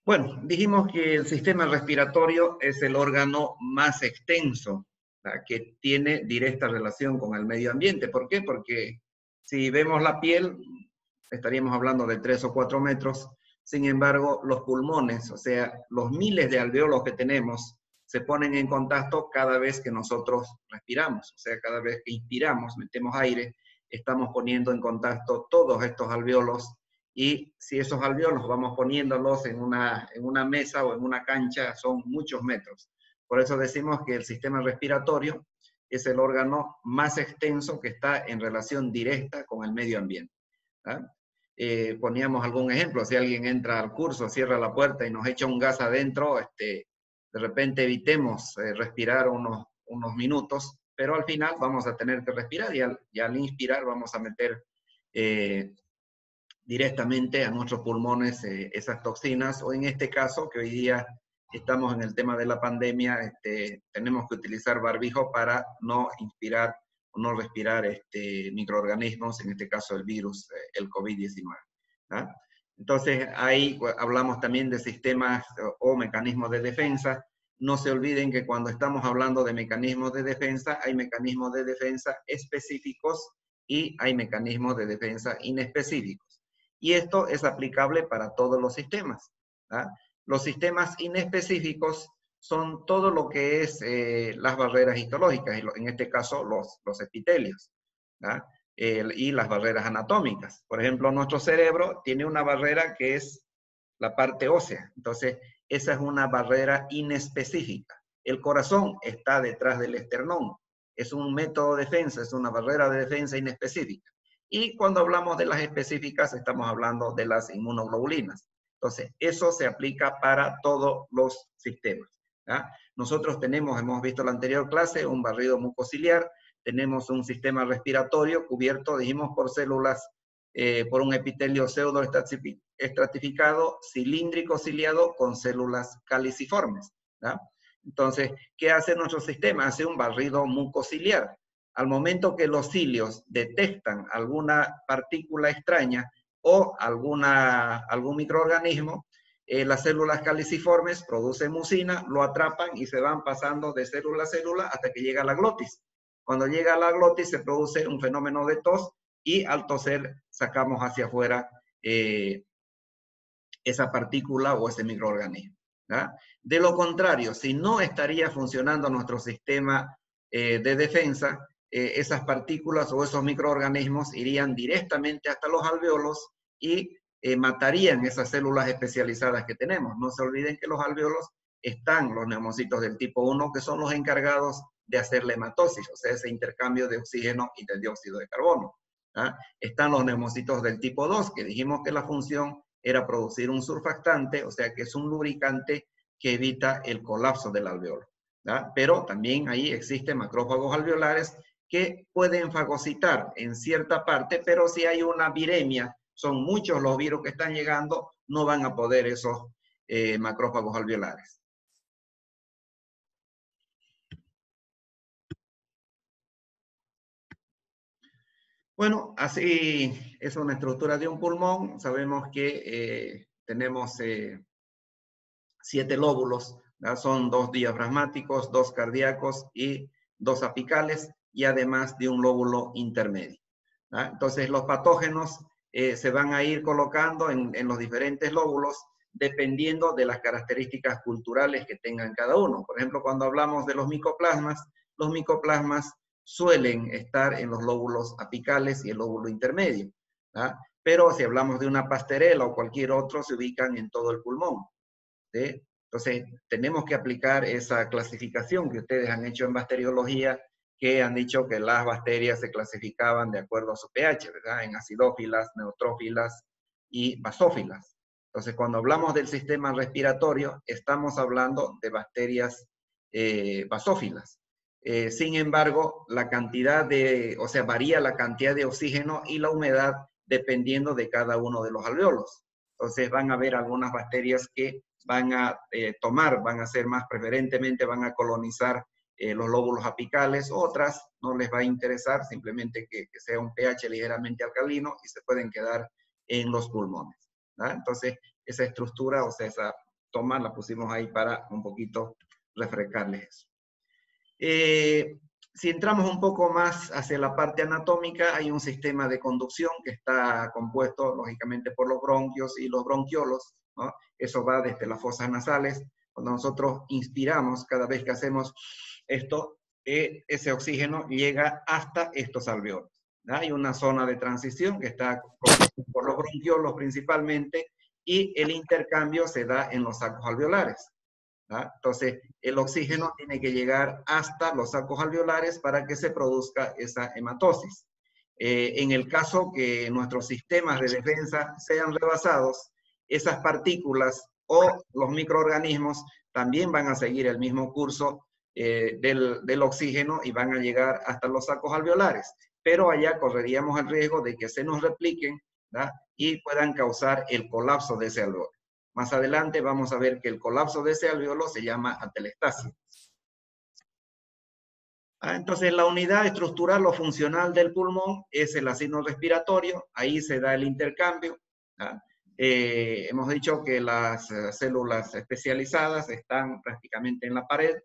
Bueno, dijimos que el sistema respiratorio es el órgano más extenso, ¿verdad?, que tiene directa relación con el medio ambiente. ¿Por qué? Porque si vemos la piel, estaríamos hablando de 3 o 4 metros. Sin embargo, los pulmones, o sea, los miles de alvéolos que tenemos, se ponen en contacto cada vez que nosotros respiramos. O sea, cada vez que inspiramos, metemos aire, estamos poniendo en contacto todos estos alvéolos, y si esos alvéolos vamos poniéndolos en una mesa o en una cancha, son muchos metros. Por eso decimos que el sistema respiratorio es el órgano más extenso que está en relación directa con el medio ambiente. Poníamos algún ejemplo: si alguien entra al curso, cierra la puerta y nos echa un gas adentro, de repente evitemos respirar unos minutos, pero al final vamos a tener que respirar, y al inspirar vamos a meter directamente a nuestros pulmones esas toxinas, o en este caso, que hoy día estamos en el tema de la pandemia, tenemos que utilizar barbijo para no inspirar o no respirar microorganismos, en este caso el virus, el COVID-19. Entonces, ahí hablamos también de sistemas o mecanismos de defensa. No se olviden que cuando estamos hablando de mecanismos de defensa, hay mecanismos de defensa específicos y hay mecanismos de defensa inespecíficos. Y esto es aplicable para todos los sistemas. Los sistemas inespecíficos son todo lo que es las barreras histológicas, en este caso los epitelios, y las barreras anatómicas. Por ejemplo, nuestro cerebro tiene una barrera que es la parte ósea. Entonces, esa es una barrera inespecífica. El corazón está detrás del esternón. Es un método de defensa, es una barrera de defensa inespecífica. Y cuando hablamos de las específicas, estamos hablando de las inmunoglobulinas. Entonces, eso se aplica para todos los sistemas. Nosotros tenemos, hemos visto en la anterior clase, un barrido mucociliar, tenemos un sistema respiratorio cubierto, dijimos, por células, por un epitelio pseudoestratificado, cilíndrico ciliado, con células caliciformes. Entonces, ¿qué hace nuestro sistema? Hace un barrido mucociliar. Al momento que los cilios detectan alguna partícula extraña o algún microorganismo, las células caliciformes producen mucina, lo atrapan y se van pasando de célula a célula hasta que llega a la glotis. Cuando llega a la glotis se produce un fenómeno de tos, y al toser sacamos hacia afuera esa partícula o ese microorganismo. De lo contrario, si no estaría funcionando nuestro sistema de defensa, esas partículas o esos microorganismos irían directamente hasta los alvéolos y matarían esas células especializadas que tenemos. No se olviden que los alvéolos están los neumocitos del tipo 1, que son los encargados de hacer la hematosis, o sea, ese intercambio de oxígeno y de dióxido de carbono. Están los neumocitos del tipo 2, que dijimos que la función era producir un surfactante, o sea que es un lubricante que evita el colapso del alveolo. Pero también ahí existen macrófagos alveolares que pueden fagocitar en cierta parte, pero si hay una viremia, son muchos los virus que están llegando, no van a poder esos macrófagos alveolares. Bueno, así es una estructura de un pulmón. Sabemos que tenemos 7 lóbulos, son 2 diafragmáticos, 2 cardíacos y 2 apicales, y además de un lóbulo intermedio. Entonces, los patógenos se van a ir colocando en los diferentes lóbulos dependiendo de las características culturales que tengan cada uno. Por ejemplo, cuando hablamos de los micoplasmas suelen estar en los lóbulos apicales y el lóbulo intermedio. Pero si hablamos de una pasterela o cualquier otro, se ubican en todo el pulmón. Entonces, tenemos que aplicar esa clasificación que ustedes han hecho en bacteriología, que han dicho que las bacterias se clasificaban de acuerdo a su pH, ¿verdad? En acidófilas, neutrófilas y basófilas. Entonces, cuando hablamos del sistema respiratorio, estamos hablando de bacterias basófilas. Sin embargo, la cantidad varía la cantidad de oxígeno y la humedad dependiendo de cada uno de los alvéolos. Entonces, van a haber algunas bacterias que van a van a ser más preferentemente, van a colonizar los lóbulos apicales. Otras no les va a interesar, simplemente que sea un pH ligeramente alcalino, y se pueden quedar en los pulmones. Entonces, esa estructura, o sea, esa toma, la pusimos ahí para un poquito refrescarles eso. Si entramos un poco más hacia la parte anatómica, hay un sistema de conducción que está compuesto, lógicamente, por los bronquios y los bronquiolos, ¿no? Eso va desde las fosas nasales. Cuando nosotros inspiramos, cada vez que hacemos esto, ese oxígeno llega hasta estos alveolos. ¿No? Hay una zona de transición que está compuesta por los bronquiolos principalmente, y el intercambio se da en los sacos alveolares. ¿Ah? Entonces, el oxígeno tiene que llegar hasta los sacos alveolares para que se produzca esa hematosis. En el caso que nuestros sistemas de defensa sean rebasados, esas partículas o los microorganismos también van a seguir el mismo curso del oxígeno y van a llegar hasta los sacos alveolares. Pero allá correríamos el riesgo de que se nos repliquen, ¿verdad? Y puedan causar el colapso de ese alveolo. Más adelante vamos a ver que el colapso de ese alveolo se llama atelectasia. Entonces, la unidad estructural o funcional del pulmón es el asino respiratorio, ahí se da el intercambio. Hemos dicho que las células especializadas están prácticamente en la pared,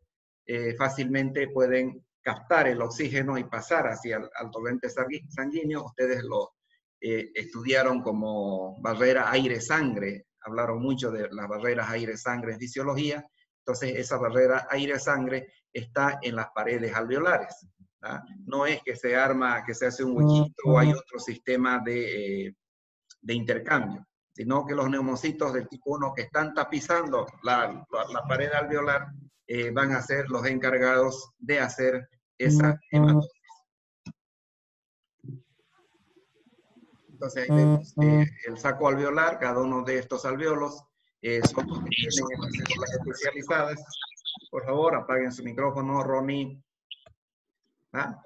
fácilmente pueden captar el oxígeno y pasar hacia el torrente sanguíneo. Ustedes lo estudiaron como barrera aire-sangre, hablaron mucho de las barreras aire-sangre en fisiología. Entonces, esa barrera aire-sangre está en las paredes alveolares. ¿Ah? No es que se arma, que se hace un huequito o hay otro sistema de intercambio, sino que los neumocitos del tipo 1 que están tapizando la pared alveolar van a ser los encargados de hacer esa hematosis. Entonces, ahí vemos el saco alveolar, cada uno de estos alveolos son los que tienen en las células especializadas. Por favor, apaguen su micrófono, Ronnie. ¿Ah?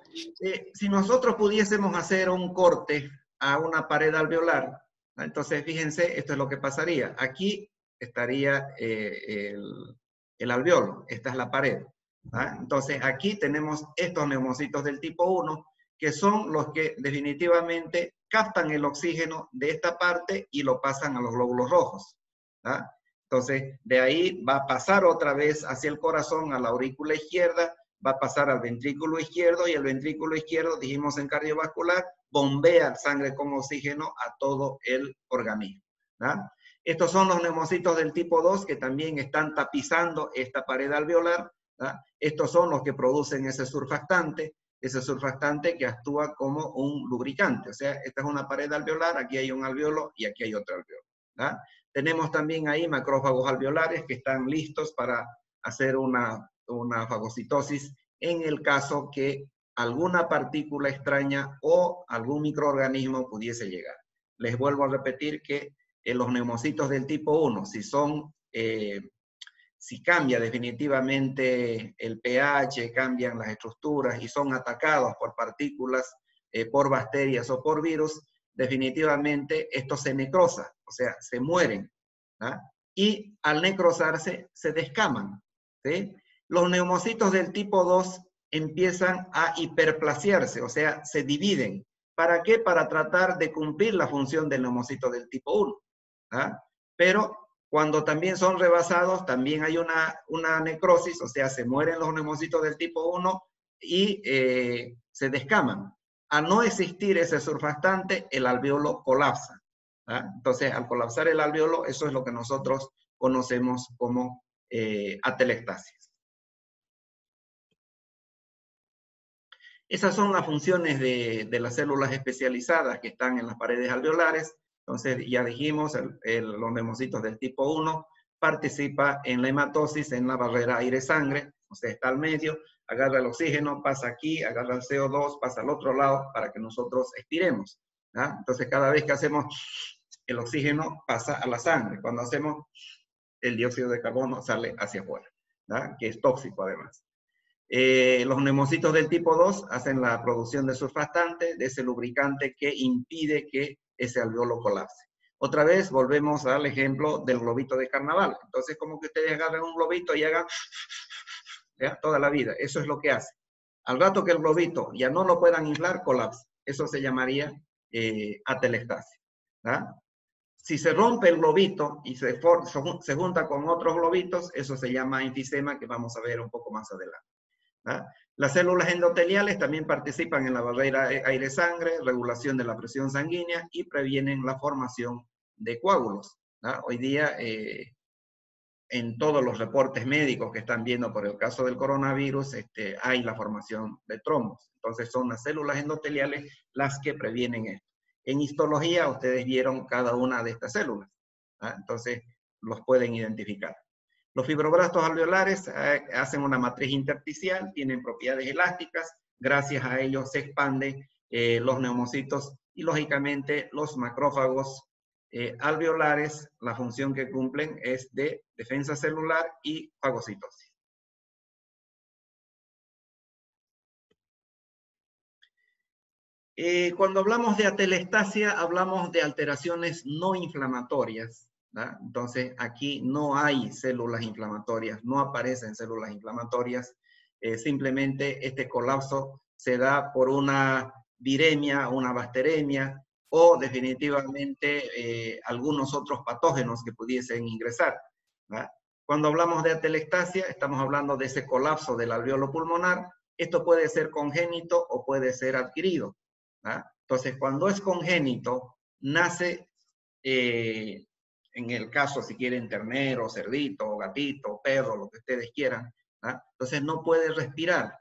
Si nosotros pudiésemos hacer un corte a una pared alveolar, ¿ah? Entonces fíjense, esto es lo que pasaría. Aquí estaría el alveolo, esta es la pared. ¿Ah? Entonces aquí tenemos estos neumocitos del tipo 1, que son los que definitivamente captan el oxígeno de esta parte y lo pasan a los glóbulos rojos. ¿Ah? Entonces, de ahí va a pasar otra vez hacia el corazón, a la aurícula izquierda, va a pasar al ventrículo izquierdo, y el ventrículo izquierdo, dijimos en cardiovascular, bombea sangre con oxígeno a todo el organismo. ¿Ah? Estos son los neumocitos del tipo 2 que también están tapizando esta pared alveolar. ¿Ah? Estos son los que producen ese surfactante que actúa como un lubricante. O sea, esta es una pared alveolar, aquí hay un alveolo y aquí hay otro alveolo. ¿Ah? Tenemos también ahí macrófagos alveolares que están listos para hacer una fagocitosis en el caso que alguna partícula extraña o algún microorganismo pudiese llegar. Les vuelvo a repetir que los neumocitos del tipo 1, si cambia definitivamente el pH, cambian las estructuras y son atacados por partículas, por bacterias o por virus, definitivamente esto se necrosa, o sea, se mueren. ¿Ah? Y al necrosarse, se descaman. ¿Sí? Los neumocitos del tipo 2 empiezan a hiperplaciarse, o sea, se dividen. ¿Para qué? Para tratar de cumplir la función del neumocito del tipo 1. ¿Ah? Pero cuando también son rebasados, también hay una necrosis, o sea, se mueren los neumocitos del tipo 1 y se descaman. Al no existir ese surfactante, el alveolo colapsa. ¿Ah? Entonces, al colapsar el alveolo, eso es lo que nosotros conocemos como atelectasis. Esas son las funciones de las células especializadas que están en las paredes alveolares. Entonces, ya dijimos, los neumocitos del tipo 1 participa en la hematosis en la barrera aire-sangre, o sea, está al medio, agarra el oxígeno, pasa aquí, agarra el CO2, pasa al otro lado para que nosotros expiremos. ¿Ah? Entonces, cada vez que hacemos el oxígeno pasa a la sangre. Cuando hacemos el dióxido de carbono sale hacia afuera, ¿verdad? Que es tóxico además. Los neumocitos del tipo 2 hacen la producción de surfactante, de ese lubricante que impide que ese alveolo colapse. Otra vez volvemos al ejemplo del globito de carnaval. Entonces, como que ustedes agarran un globito y hagan ¿ya? Toda la vida. Eso es lo que hace. Al rato que el globito ya no lo puedan inflar, colapsa. Eso se llamaría atelectasia. ¿Ah? Si se rompe el globito y se junta con otros globitos, eso se llama enfisema, que vamos a ver un poco más adelante. ¿Ah? Las células endoteliales también participan en la barrera aire-sangre, regulación de la presión sanguínea y previenen la formación de coágulos. ¿Ah? Hoy día, en todos los reportes médicos que están viendo por el caso del coronavirus, hay la formación de trombos. Entonces son las células endoteliales las que previenen esto. En histología ustedes vieron cada una de estas células. ¿Ah? Entonces los pueden identificar. Los fibroblastos alveolares hacen una matriz intersticial, tienen propiedades elásticas, gracias a ellos se expanden los neumocitos y lógicamente los macrófagos alveolares, la función que cumplen es de defensa celular y fagocitosis. Cuando hablamos de atelestasia, hablamos de alteraciones no inflamatorias. ¿Ah? Entonces, aquí no hay células inflamatorias, no aparecen células inflamatorias, simplemente este colapso se da por una viremia, una bacteremia, o definitivamente algunos otros patógenos que pudiesen ingresar. ¿Ah? Cuando hablamos de atelestasia, estamos hablando de ese colapso del alveolo pulmonar. Esto puede ser congénito o puede ser adquirido. ¿Ah? Entonces, cuando es congénito, nace en el caso, si quieren, ternero, cerdito, gatito, perro, lo que ustedes quieran, ¿ah? Entonces no puede respirar,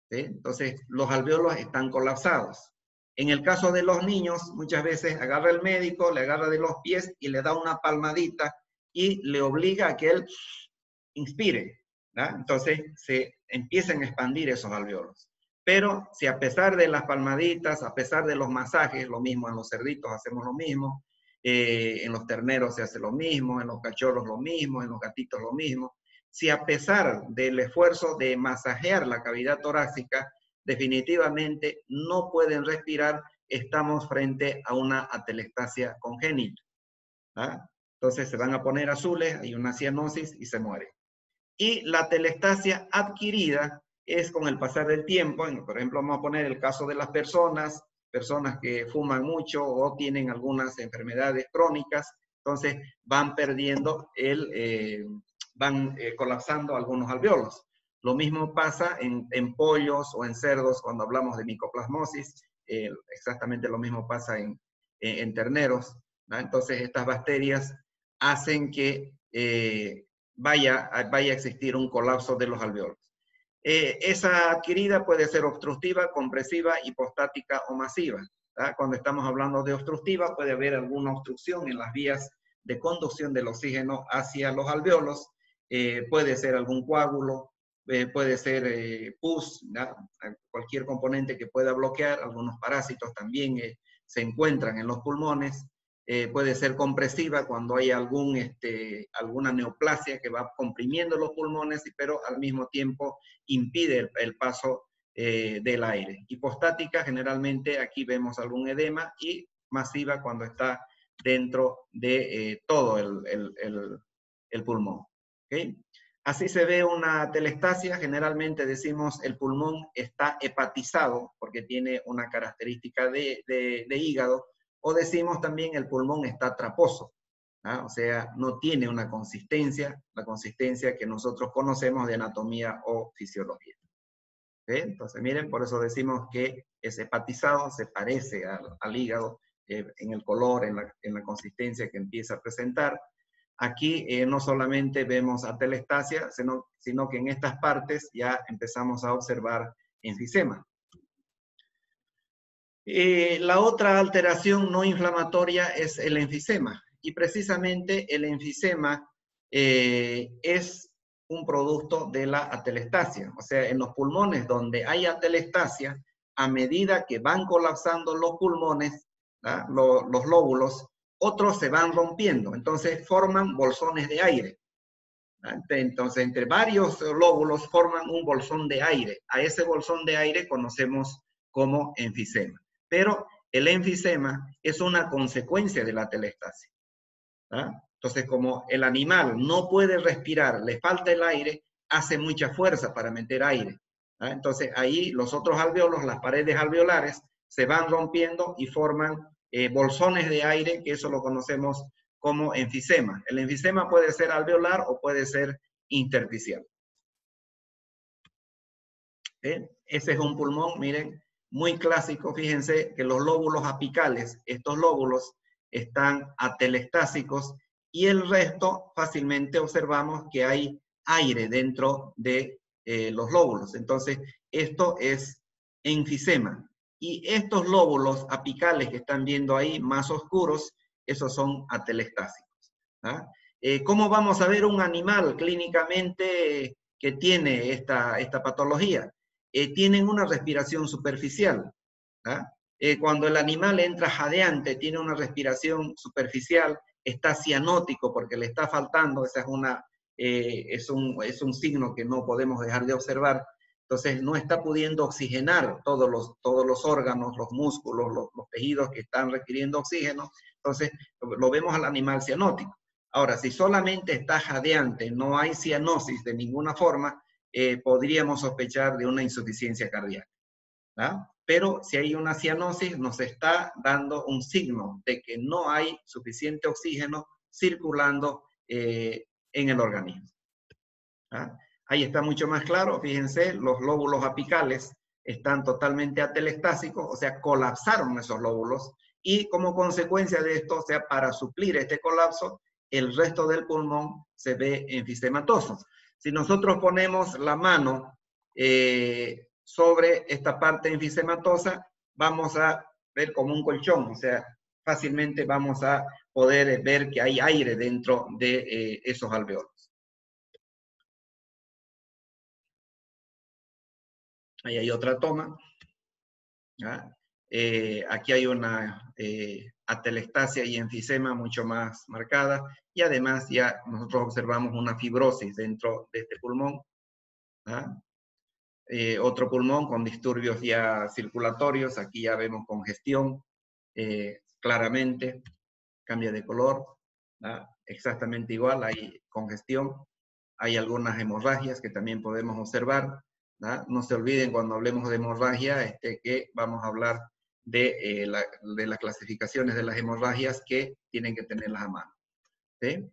¿sí? Entonces los alvéolos están colapsados. En el caso de los niños, muchas veces agarra el médico, le agarra de los pies y le da una palmadita y le obliga a que él inspire, ¿ah? Entonces se empiezan a expandir esos alvéolos. Pero si a pesar de las palmaditas, a pesar de los masajes, lo mismo en los cerditos hacemos lo mismo, en los terneros se hace lo mismo, en los cachorros lo mismo, en los gatitos lo mismo. Si a pesar del esfuerzo de masajear la cavidad torácica, definitivamente no pueden respirar, estamos frente a una atelestasia congénita. ¿Ah? Entonces se van a poner azules, hay una cianosis y se muere. Y la atelestasia adquirida es con el pasar del tiempo. Por ejemplo, vamos a poner el caso de las personas que fuman mucho o tienen algunas enfermedades crónicas, entonces van perdiendo van colapsando algunos alvéolos. Lo mismo pasa en pollos o en cerdos cuando hablamos de micoplasmosis, exactamente lo mismo pasa en terneros, ¿no? Entonces estas bacterias hacen que vaya a existir un colapso de los alvéolos. Esa adquirida puede ser obstructiva, compresiva, hipostática o masiva. ¿Ah? Cuando estamos hablando de obstructiva, puede haber alguna obstrucción en las vías de conducción del oxígeno hacia los alvéolos, puede ser algún coágulo, puede ser pus, ¿no? Cualquier componente que pueda bloquear, algunos parásitos también se encuentran en los pulmones. Puede ser compresiva cuando hay alguna neoplasia que va comprimiendo los pulmones, pero al mismo tiempo impide el paso del aire. Hipostática, generalmente aquí vemos algún edema, y masiva cuando está dentro de todo el pulmón. ¿Okay? Así se ve una telestasia. Generalmente decimos el pulmón está hepatizado porque tiene una característica de hígado, o decimos también el pulmón está traposo, ¿ah? O sea, no tiene una consistencia, la consistencia que nosotros conocemos de anatomía o fisiología. ¿Okay? Entonces, miren, por eso decimos que es hepatizado, se parece al hígado en el color, en la consistencia que empieza a presentar. Aquí no solamente vemos atelestasia, sino que en estas partes ya empezamos a observar enfisema. La otra alteración no inflamatoria es el enfisema, y precisamente el enfisema es un producto de la atelestasia. O sea, en los pulmones donde hay atelestasia, a medida que van colapsando los pulmones, los lóbulos, otros se van rompiendo, entonces forman bolsones de aire. Entonces, entre varios lóbulos forman un bolsón de aire. A ese bolsón de aire conocemos como enfisema. Pero el enfisema es una consecuencia de la atelestasia. Entonces, como el animal no puede respirar, le falta el aire, hace mucha fuerza para meter aire. Entonces, ahí los otros alvéolos, las paredes alveolares, se van rompiendo y forman bolsones de aire, que eso lo conocemos como enfisema. El enfisema puede ser alveolar o puede ser intersticial. Ese es un pulmón, miren, muy clásico. Fíjense que los lóbulos apicales, estos lóbulos están atelestásicos y el resto fácilmente observamos que hay aire dentro de los lóbulos. Entonces, esto es enfisema. Y estos lóbulos apicales que están viendo ahí, más oscuros, esos son atelestásicos. ¿Ah? ¿Cómo vamos a ver un animal clínicamente que tiene esta patología? Tienen una respiración superficial. ¿Ah? Cuando el animal entra jadeante, tiene una respiración superficial, está cianótico porque le está faltando, esa es un signo que no podemos dejar de observar. Entonces no está pudiendo oxigenar todos los órganos, los músculos, los tejidos que están requiriendo oxígeno. Entonces lo vemos al animal cianótico. Ahora, si solamente está jadeante, no hay cianosis de ninguna forma, podríamos sospechar de una insuficiencia cardíaca. ¿Ah? Pero si hay una cianosis, nos está dando un signo de que no hay suficiente oxígeno circulando en el organismo. ¿Ah? Ahí está mucho más claro, fíjense, los lóbulos apicales están totalmente atelestásicos, o sea, colapsaron esos lóbulos, y como consecuencia de esto, o sea, para suplir este colapso, el resto del pulmón se ve enfisematoso. Si nosotros ponemos la mano sobre esta parte enfisematosa, vamos a ver como un colchón, o sea, fácilmente vamos a poder ver que hay aire dentro de esos alveolos. Ahí hay otra toma. Aquí hay una atelestasia y enfisema mucho más marcada, y además ya nosotros observamos una fibrosis dentro de este pulmón. Otro pulmón con disturbios ya circulatorios, aquí ya vemos congestión, claramente, cambia de color, exactamente igual, hay congestión, hay algunas hemorragias que también podemos observar. No se olviden cuando hablemos de hemorragia que vamos a hablar de las clasificaciones de las hemorragias que tienen que tenerlas a mano. ¿Sí?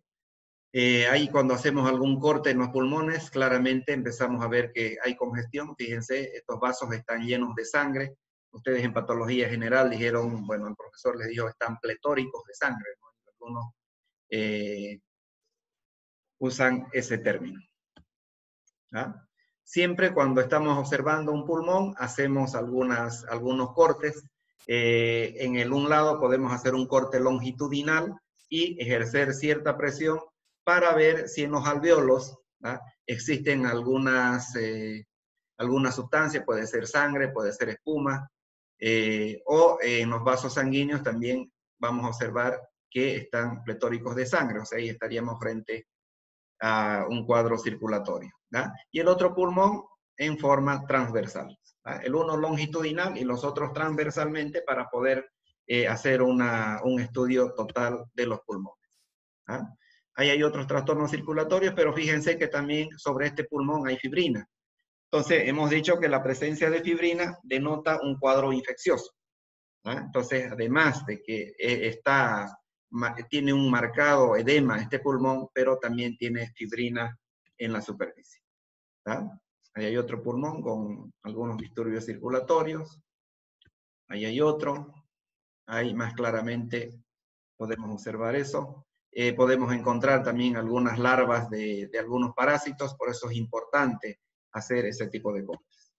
Ahí cuando hacemos algún corte en los pulmones, claramente empezamos a ver que hay congestión. Fíjense, estos vasos están llenos de sangre. Ustedes en patología general dijeron, bueno, el profesor les dijo, están pletóricos de sangre, ¿no? Algunos usan ese término. ¿Ah? Siempre cuando estamos observando un pulmón, hacemos algunos cortes. En un lado podemos hacer un corte longitudinal y ejercer cierta presión para ver si en los alveolos existen algunas sustancias, puede ser sangre, puede ser espuma, o en los vasos sanguíneos también vamos a observar que están pletóricos de sangre, o sea, ahí estaríamos frente a un cuadro circulatorio. Y el otro pulmón en forma transversal. El uno longitudinal y los otros transversalmente para poder hacer un estudio total de los pulmones. Ahí hay otros trastornos circulatorios, pero fíjense que también sobre este pulmón hay fibrina. Entonces, hemos dicho que la presencia de fibrina denota un cuadro infeccioso. Entonces, además de que tiene un marcado edema este pulmón, pero también tiene fibrina en la superficie. Ahí hay otro pulmón con algunos disturbios circulatorios. Ahí hay otro. Ahí más claramente podemos observar eso. Podemos encontrar también algunas larvas de algunos parásitos, por eso es importante hacer ese tipo de cortes.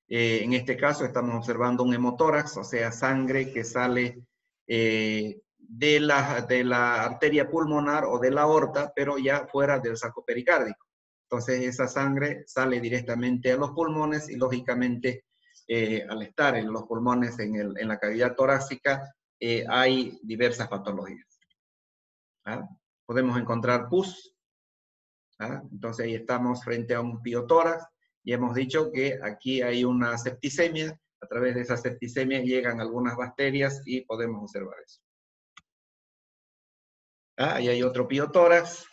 En este caso estamos observando un hemotórax, o sea, sangre que sale de la arteria pulmonar o de la aorta, pero ya fuera del saco pericárdico. Entonces esa sangre sale directamente a los pulmones y lógicamente al estar en los pulmones, en la cavidad torácica, hay diversas patologías. Podemos encontrar pus. Entonces ahí estamos frente a un piotórax y hemos dicho que aquí hay una septicemia. A través de esa septicemia llegan algunas bacterias y podemos observar eso. Ahí hay otro piotórax.